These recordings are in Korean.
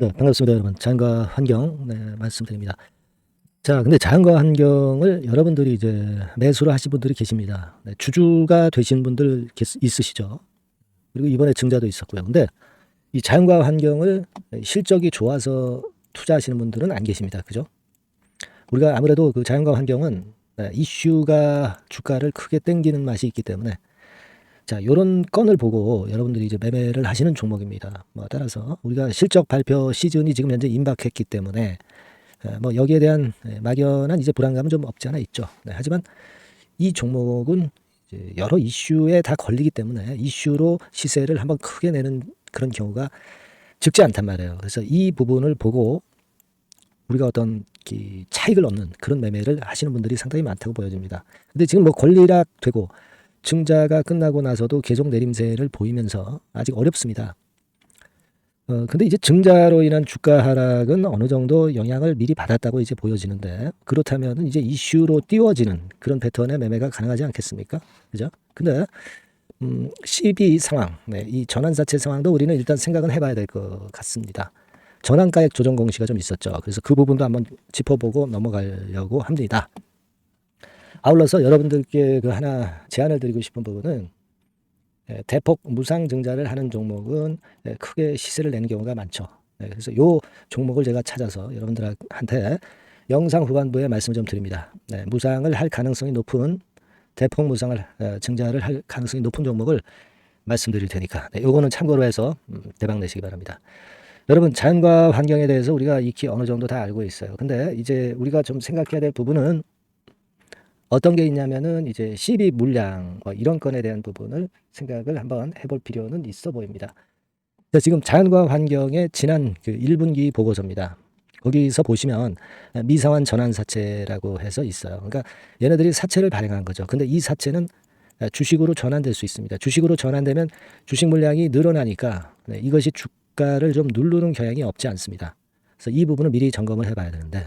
네, 반갑습니다, 여러분. 자연과 환경, 네, 말씀드립니다. 자, 근데 자연과 환경을 여러분들이 이제 매수를 하신 분들이 계십니다. 네, 주주가 되신 분들 있으시죠. 그리고 이번에 증자도 있었고요. 근데 이 자연과 환경을 실적이 좋아서 투자하시는 분들은 안 계십니다. 그죠? 우리가 아무래도 그 자연과 환경은 이슈가 주가를 크게 땡기는 맛이 있기 때문에 자, 요런 건을 보고 여러분들이 이제 매매를 하시는 종목입니다. 뭐 따라서 우리가 실적 발표 시즌이 지금 현재 임박했기 때문에 뭐 여기에 대한 막연한 이제 불안감은 좀 없지 않아 있죠. 네, 하지만 이 종목은 이제 여러 이슈에 다 걸리기 때문에 이슈로 시세를 한번 크게 내는 그런 경우가 적지 않단 말이에요. 그래서 이 부분을 보고 우리가 어떤 차익을 얻는 그런 매매를 하시는 분들이 상당히 많다고 보여집니다. 근데 지금 뭐 권리락 되고 증자가 끝나고 나서도 계속 내림세를 보이면서 아직 어렵습니다. 근데 이제 증자로 인한 주가 하락은 어느 정도 영향을 미리 받았다고 이제 보여지는데 그렇다면 이제 이슈로 띄워지는 그런 패턴의 매매가 가능하지 않겠습니까? 그죠? 근데 CB 상황, 네, 이 전환사채 상황도 우리는 일단 생각은 해봐야 될 것 같습니다. 전환가액 조정 공시가 좀 있었죠. 그래서 그 부분도 한번 짚어보고 넘어가려고 합니다. 아울러서 여러분들께 그 하나 제안을 드리고 싶은 부분은 대폭 무상 증자를 하는 종목은 크게 시세를 내는 경우가 많죠. 그래서 요 종목을 제가 찾아서 여러분들한테 영상 후반부에 말씀을 좀 드립니다. 무상을 할 가능성이 높은 대폭 무상을 증자를 할 가능성이 높은 종목을 말씀드릴 테니까 요거는 참고로 해서 대박 내시기 바랍니다. 여러분 자연과 환경에 대해서 우리가 익히 어느 정도 다 알고 있어요. 근데 이제 우리가 좀 생각해야 될 부분은 어떤 게 있냐면은 이제 CB 물량 뭐 이런 건에 대한 부분을 생각을 한번 해볼 필요는 있어 보입니다. 지금 자연과 환경의 지난 그 1분기 보고서입니다. 거기서 보시면 미상환 전환사채라고 해서 있어요. 그러니까 얘네들이 사채를 발행한 거죠. 근데 이 사채는 주식으로 전환될 수 있습니다. 주식으로 전환되면 주식 물량이 늘어나니까 이것이 주가를 좀 누르는 경향이 없지 않습니다. 그래서 이 부분을 미리 점검을 해봐야 되는데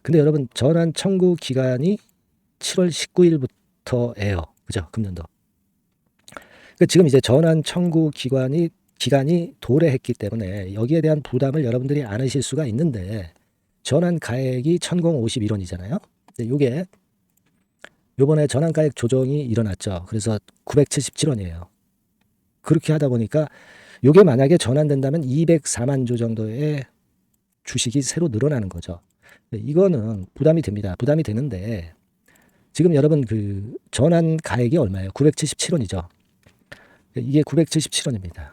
근데 여러분 전환 청구 기간이 7월 19일부터예요. 그죠? 금년도. 그러니까 지금 이제 전환 청구 기간이 도래했기 때문에 여기에 대한 부담을 여러분들이 안으실 수가 있는데 전환 가액이 1051원이잖아요. 이게 요번에 전환 가액 조정이 일어났죠. 그래서 977원이에요. 그렇게 하다 보니까 요게 만약에 전환된다면 204만 주 정도의 주식이 새로 늘어나는 거죠. 이거는 부담이 됩니다. 부담이 되는데 지금 여러분 그 전환 가액이 얼마예요? 977원이죠. 이게 977원입니다.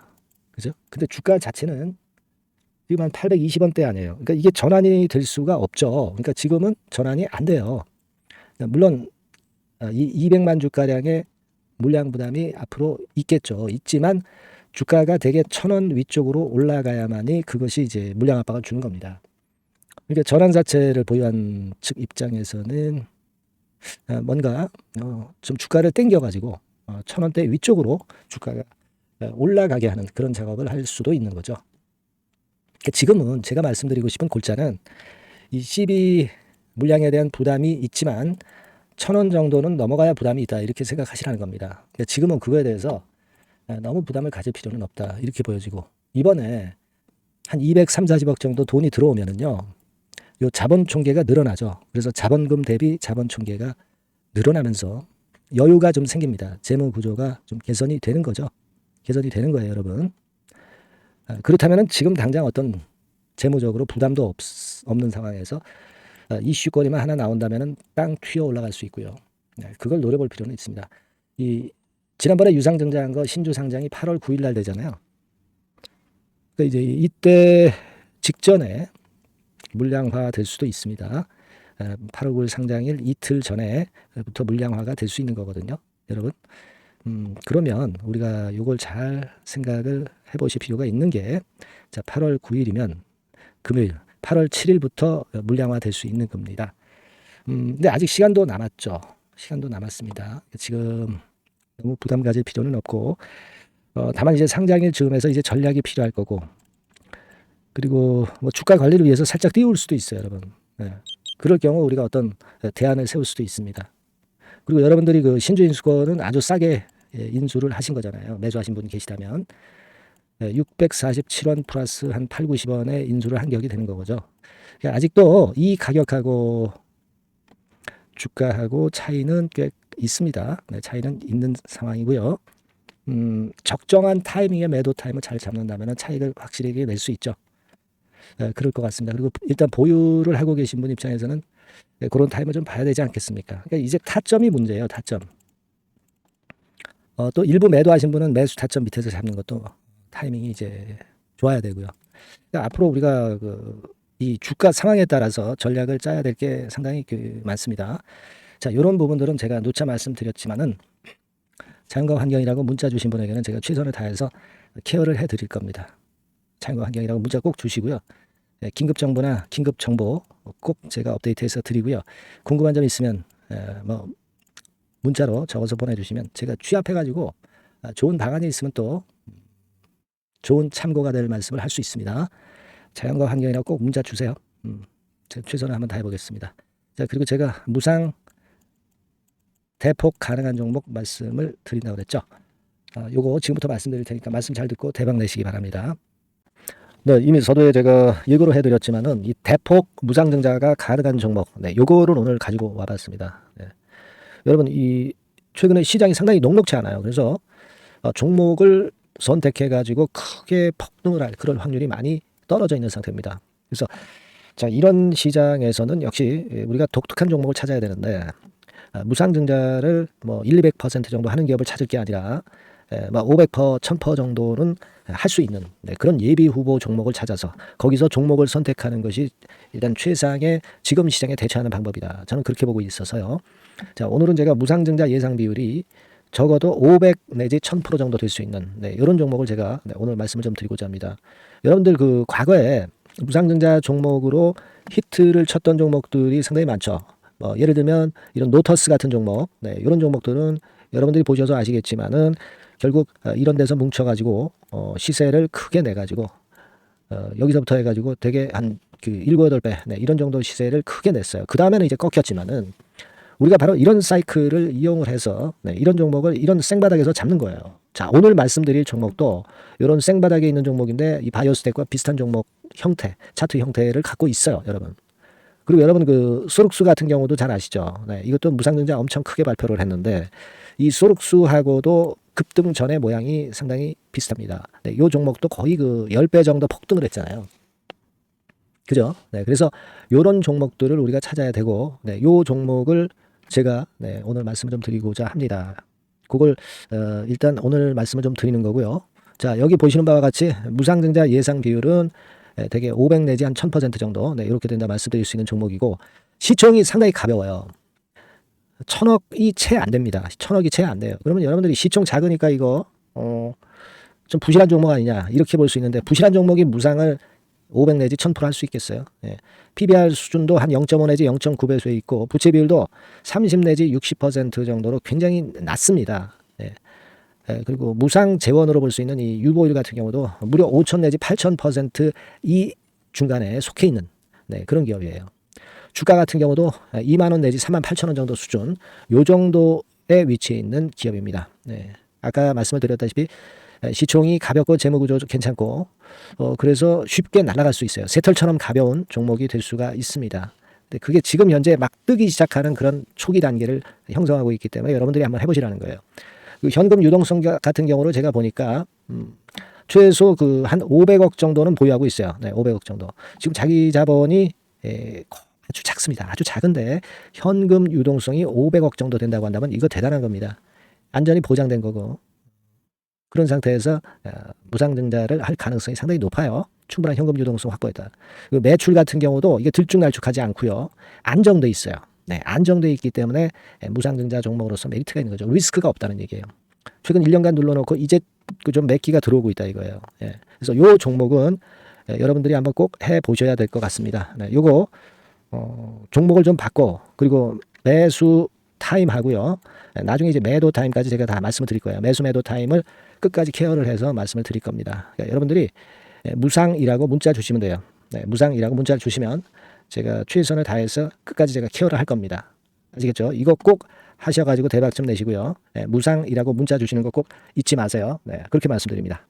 그죠? 근데 주가 자체는 지금 한 820원대 아니에요. 그러니까 이게 전환이 될 수가 없죠. 그러니까 지금은 전환이 안 돼요. 물론 이 200만 주가량의 물량 부담이 앞으로 있겠죠. 있지만 주가가 대개 1,000원 위쪽으로 올라가야만이 그것이 이제 물량 압박을 주는 겁니다. 그러니까 전환사채를 보유한 측 입장에서는 뭔가 좀 주가를 땡겨가지고 1,000원대 위쪽으로 주가가 올라가게 하는 그런 작업을 할 수도 있는 거죠. 그러니까 지금은 제가 말씀드리고 싶은 골자는 이 CB 물량에 대한 부담이 있지만 1,000원 정도는 넘어가야 부담이 있다 이렇게 생각하시라는 겁니다. 그러니까 지금은 그거에 대해서 너무 부담을 가질 필요는 없다 이렇게 보여지고 이번에 한 230, 40억 정도 돈이 들어오면은요. 요 자본 총계가 늘어나죠. 그래서 자본금 대비 자본 총계가 늘어나면서 여유가 좀 생깁니다. 재무 구조가 좀 개선이 되는 거죠. 개선이 되는 거예요, 여러분. 그렇다면 지금 당장 어떤 재무적으로 부담도 없는 상황에서 이슈거리만 하나 나온다면 빵 튀어 올라갈 수 있고요. 그걸 노려볼 필요는 있습니다. 지난번에 유상증자한 거 신주 상장이 8월 9일 날 되잖아요. 그러니까 이제 이때 직전에 물량화 될 수도 있습니다. 8월 9일 상장일 이틀 전에부터 물량화가 될 수 있는 거거든요. 여러분. 그러면 우리가 이걸 잘 생각을 해보실 필요가 있는 게 자, 8월 9일이면 금요일 8월 7일부터 물량화 될 수 있는 겁니다. 근데 아직 시간도 남았죠. 시간도 남았습니다. 지금 너무 부담 가질 필요는 없고 다만 이제 상장일 즈음에서 이제 전략이 필요할 거고 그리고 뭐 주가 관리를 위해서 살짝 띄울 수도 있어요, 여러분. 그럴 경우 우리가 어떤 대안을 세울 수도 있습니다. 그리고 여러분들이 그 신주인수권은 아주 싸게 인수를 하신 거잖아요. 매수하신 분 계시다면. 647원 플러스 한 8, 90원의 인수를 한 격이 되는 거죠. 그러니까 아직도 이 가격하고 주가하고 차이는 꽤 있습니다. 네, 차이는 있는 상황이고요. 적정한 타이밍에 매도 타임을 잘 잡는다면 차익을 확실하게 낼 수 있죠. 그럴 것 같습니다. 그리고 일단 보유를 하고 계신 분 입장에서는 그런 타임을 좀 봐야 되지 않겠습니까? 그러니까 이제 타점이 문제예요. 타점. 또 일부 매도하신 분은 매수 타점 밑에서 잡는 것도 타이밍이 이제 좋아야 되고요. 그러니까 앞으로 우리가 이 주가 상황에 따라서 전략을 짜야 될 게 상당히 많습니다. 자, 이런 부분들은 제가 누차 말씀드렸지만은 자연과 환경이라고 문자 주신 분에게는 제가 최선을 다해서 케어를 해드릴 겁니다. 자연과 환경이라고 문자 꼭 주시고요. 긴급 정보나 긴급 정보 꼭 제가 업데이트해서 드리고요. 궁금한 점 있으면 뭐 문자로 적어서 보내주시면 제가 취합해가지고 좋은 방안이 있으면 또 좋은 참고가 될 말씀을 할 수 있습니다. 자연과 환경이라고 꼭 문자 주세요. 제가 최선을 한번 다해보겠습니다. 자, 그리고 제가 무상 대폭 가능한 종목 말씀을 드린다고 그랬죠. 요거 지금부터 말씀드릴 테니까 말씀 잘 듣고 대박 내시기 바랍니다. 네, 이미 서두에 제가 예고를 해드렸지만은 이 대폭 무상증자가 가능한 종목, 네, 요거를 오늘 가지고 와봤습니다. 네. 여러분, 이 최근에 시장이 상당히 녹록치 않아요. 그래서 종목을 선택해가지고 크게 폭등을 할 그런 확률이 많이 떨어져 있는 상태입니다. 그래서 자, 이런 시장에서는 역시 우리가 독특한 종목을 찾아야 되는데 무상증자를 뭐 1, 200% 정도 하는 기업을 찾을 게 아니라 500%, 1000% 정도는 할 수 있는 그런 예비 후보 종목을 찾아서 거기서 종목을 선택하는 것이 일단 최상의 지금 시장에 대처하는 방법이다. 저는 그렇게 보고 있어서요. 자, 오늘은 제가 무상증자 예상 비율이 적어도 500 내지 1000% 정도 될 수 있는 이런 종목을 제가 오늘 말씀을 좀 드리고자 합니다. 여러분들 과거에 무상증자 종목으로 히트를 쳤던 종목들이 상당히 많죠. 예를 들면 이런 노터스 같은 종목, 이런 종목들은 여러분들이 보셔서 아시겠지만은 결국 이런 데서 뭉쳐가지고 시세를 크게 내가지고 여기서부터 해가지고 되게 한 7, 8배 이런 정도 시세를 크게 냈어요. 그 다음에는 이제 꺾였지만은 우리가 바로 이런 사이클을 이용을 해서 이런 종목을 이런 생바닥에서 잡는 거예요. 자, 오늘 말씀드릴 종목도 이런 생바닥에 있는 종목인데 이 바이오스텍과 비슷한 종목 형태, 차트 형태를 갖고 있어요, 여러분. 그리고 여러분 소룩수 같은 경우도 잘 아시죠? 이것도 무상증자 엄청 크게 발표를 했는데 이 소룩수하고도 급등 전의 모양이 상당히 비슷합니다. 이 종목도 거의 10배 정도 폭등을 했잖아요. 그죠? 그래서 이런 종목들을 우리가 찾아야 되고 이 종목을 제가 오늘 말씀을 좀 드리고자 합니다. 그걸 일단 오늘 말씀을 좀 드리는 거고요. 자, 여기 보시는 바와 같이 무상증자 예상 비율은 대개 500 내지 한 1000% 정도 이렇게 된다 말씀드릴 수 있는 종목이고 시총이 상당히 가벼워요. 1000억이 채 안 됩니다. 1000억이 채 안 돼요. 그러면 여러분들이 시총 작으니까 이거 좀 부실한 종목 아니냐 이렇게 볼 수 있는데 부실한 종목이 무상을 500 내지 1000% 할 수 있겠어요. PBR 수준도 한 0.5 내지 0.9배수에 있고 부채 비율도 30 내지 60% 정도로 굉장히 낮습니다. 그리고 무상 재원으로 볼 수 있는 이 유보율 같은 경우도 무려 5000 내지 8000% 이 중간에 속해 있는 그런 기업이에요. 주가 같은 경우도 2만 원 내지 3만 8천 원 정도 수준 요 정도에 위치해 있는 기업입니다. 아까 말씀을 드렸다시피 시총이 가볍고 재무구조도 괜찮고 그래서 쉽게 날아갈 수 있어요. 새털처럼 가벼운 종목이 될 수가 있습니다. 근데 그게 지금 현재 막 뜨기 시작하는 그런 초기 단계를 형성하고 있기 때문에 여러분들이 한번 해보시라는 거예요. 현금 유동성 같은 경우로 제가 보니까 최소 한 500억 정도는 보유하고 있어요. 500억 정도. 지금 자기 자본이 아주 작습니다. 아주 작은데 현금 유동성이 500억 정도 된다고 한다면 이거 대단한 겁니다. 안전이 보장된 거고 그런 상태에서 무상증자를 할 가능성이 상당히 높아요. 충분한 현금 유동성 확보했다. 매출 같은 경우도 이게 들쭉날쭉하지 않고요. 안정돼 있어요. 안정돼 있기 때문에 무상증자 종목으로서 메리트가 있는 거죠. 리스크가 없다는 얘기예요. 최근 1년간 눌러놓고 이제 좀 매기가 들어오고 있다 이거예요. 그래서 요 종목은 여러분들이 한번 꼭 해보셔야 될 것 같습니다. 요거 종목을 좀 바꿔 그리고 매수 타임 하고요. 나중에 이제 매도 타임까지 제가 다 말씀을 드릴 거예요. 매수 매도 타임을 끝까지 케어를 해서 말씀을 드릴 겁니다. 그러니까 여러분들이 무상이라고 문자 주시면 돼요. 무상이라고 문자를 주시면 제가 최선을 다해서 끝까지 제가 케어를 할 겁니다. 아시겠죠? 이거 꼭 하셔가지고 대박 좀 내시고요. 무상이라고 문자 주시는 거 꼭 잊지 마세요. 그렇게 말씀드립니다.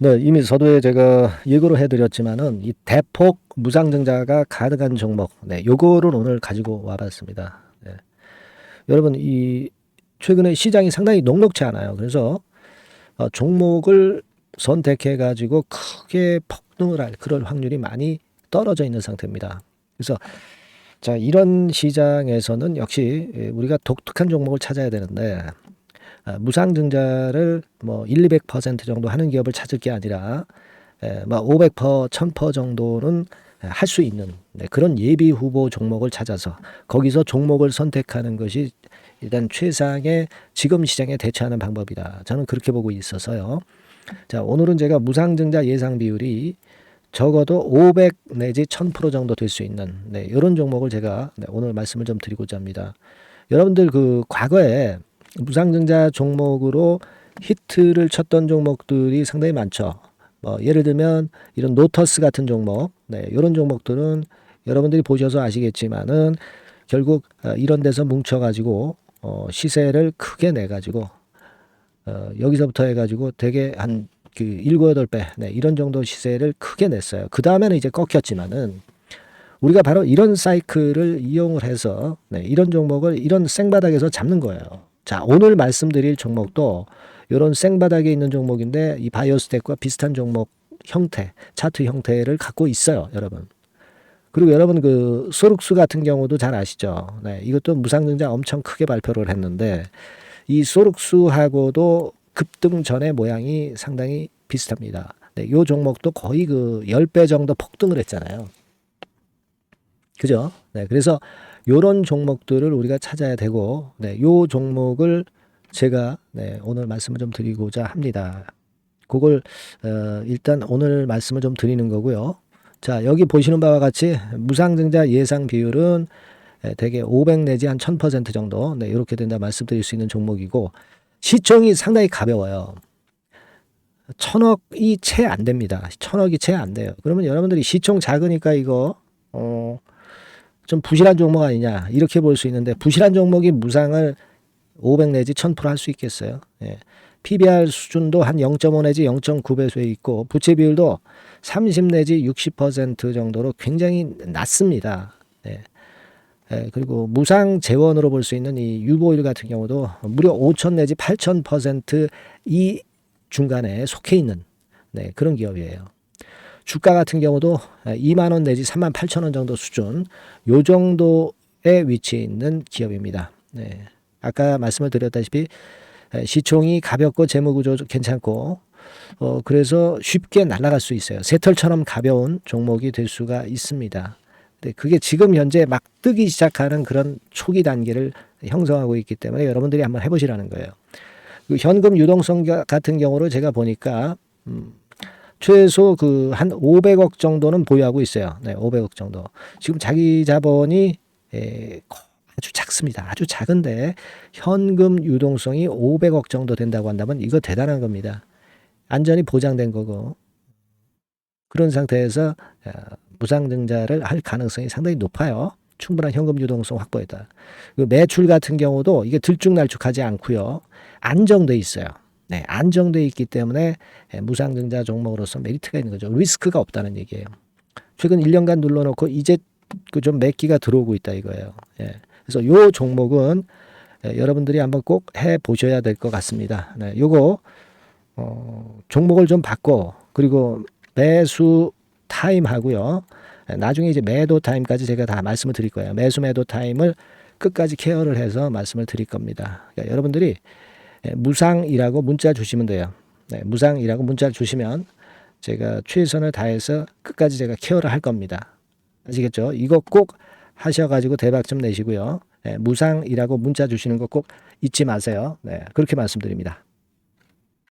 네, 이미 서두에 제가 예고를 해드렸지만은 이 대폭 무상증자가 가능한 종목, 네, 요거를 오늘 가지고 와봤습니다. 네. 여러분, 이 최근에 시장이 상당히 녹록치 않아요. 그래서 종목을 선택해 가지고 크게 폭등을 할 그럴 확률이 많이 떨어져 있는 상태입니다. 그래서 자, 이런 시장에서는 역시 우리가 독특한 종목을 찾아야 되는데 무상증자를 뭐 1, 200% 정도 하는 기업을 찾을 게 아니라 뭐 500%, 1000% 정도는 할 수 있는 그런 예비 후보 종목을 찾아서 거기서 종목을 선택하는 것이 일단 최상의 지금 시장에 대처하는 방법이다. 저는 그렇게 보고 있어서요. 자, 오늘은 제가 무상증자 예상 비율이 적어도 500 내지 1000% 정도 될 수 있는 이런 종목을 제가 오늘 말씀을 좀 드리고자 합니다. 여러분들 그 과거에 무상증자 종목으로 히트를 쳤던 종목들이 상당히 많죠. 뭐 예를 들면 이런 노터스 같은 종목, 이런 종목들은 여러분들이 보셔서 아시겠지만은 결국 이런 데서 뭉쳐가지고 시세를 크게 내가지고 여기서부터 해가지고 되게 한 그 7, 8배 이런 정도 시세를 크게 냈어요. 그 다음에는 이제 꺾였지만은 우리가 바로 이런 사이클을 이용을 해서 이런 종목을 이런 생바닥에서 잡는 거예요. 자, 오늘 말씀드릴 종목도 이런 생바닥에 있는 종목인데 이 바이오스텍과 비슷한 종목 형태, 차트 형태를 갖고 있어요, 여러분. 그리고 여러분 그 소룩스 같은 경우도 잘 아시죠? 이것도 무상증자 엄청 크게 발표를 했는데 이 소룩스하고도 급등 전의 모양이 상당히 비슷합니다. 이 종목도 거의 그 10배 정도 폭등을 했잖아요. 그죠? 그래서 요런 종목들을 우리가 찾아야 되고, 요 종목을 제가 오늘 말씀을 좀 드리고자 합니다. 그걸 일단 오늘 말씀을 좀 드리는 거고요. 자, 여기 보시는 바와 같이 무상증자 예상 비율은 대개 500 내지 한 1000% 정도 이렇게 된다 말씀드릴 수 있는 종목이고 시총이 상당히 가벼워요. 1000억이 채 안 됩니다. 1000억이 채 안 돼요. 그러면 여러분들이 시총 작으니까 이거 좀 부실한 종목 아니냐 이렇게 볼 수 있는데 부실한 종목이 무상을 500 내지 1000% 할 수 있겠어요. PBR 수준도 한 0.5 내지 0.9배수에 있고 부채 비율도 30 내지 60% 정도로 굉장히 낮습니다. 그리고 무상 재원으로 볼 수 있는 이 유보율 같은 경우도 무려 5000 내지 8000% 이 중간에 속해 있는 그런 기업이에요. 주가 같은 경우도 2만 원 내지 3만 8천 원 정도 수준 요 정도에 위치해 있는 기업입니다. 아까 말씀을 드렸다시피 시총이 가볍고 재무구조 괜찮고 그래서 쉽게 날아갈 수 있어요. 새털처럼 가벼운 종목이 될 수가 있습니다. 그게 지금 현재 막 뜨기 시작하는 그런 초기 단계를 형성하고 있기 때문에 여러분들이 한번 해보시라는 거예요. 그 현금 유동성 같은 경우로 제가 보니까 최소 그 한 500억 정도는 보유하고 있어요. 500억 정도. 지금 자기 자본이 아주 작습니다. 아주 작은데 현금 유동성이 500억 정도 된다고 한다면 이거 대단한 겁니다. 안전이 보장된 거고 그런 상태에서 무상증자를 할 가능성이 상당히 높아요. 충분한 현금 유동성 확보했다. 매출 같은 경우도 이게 들쭉날쭉하지 않고요. 안정돼 있어요. 안정돼 있기 때문에 무상증자 종목으로서 메리트가 있는 거죠. 리스크가 없다는 얘기예요. 최근 1년간 눌러놓고 이제 그 좀 매기가 들어오고 있다 이거예요. 그래서 요 종목은 여러분들이 한번 꼭 해보셔야 될 것 같습니다. 요거 종목을 좀 바꿔 그리고 매수 타임 하고요. 나중에 이제 매도 타임까지 제가 다 말씀을 드릴 거예요. 매수 매도 타임을 끝까지 케어를 해서 말씀을 드릴 겁니다. 그러니까 여러분들이 무상이라고 문자 주시면 돼요. 무상이라고 문자 주시면 제가 최선을 다해서 끝까지 제가 케어를 할 겁니다. 아시겠죠? 이거 꼭 하셔가지고 대박 좀 내시고요. 무상이라고 문자 주시는 거 꼭 잊지 마세요. 그렇게 말씀드립니다.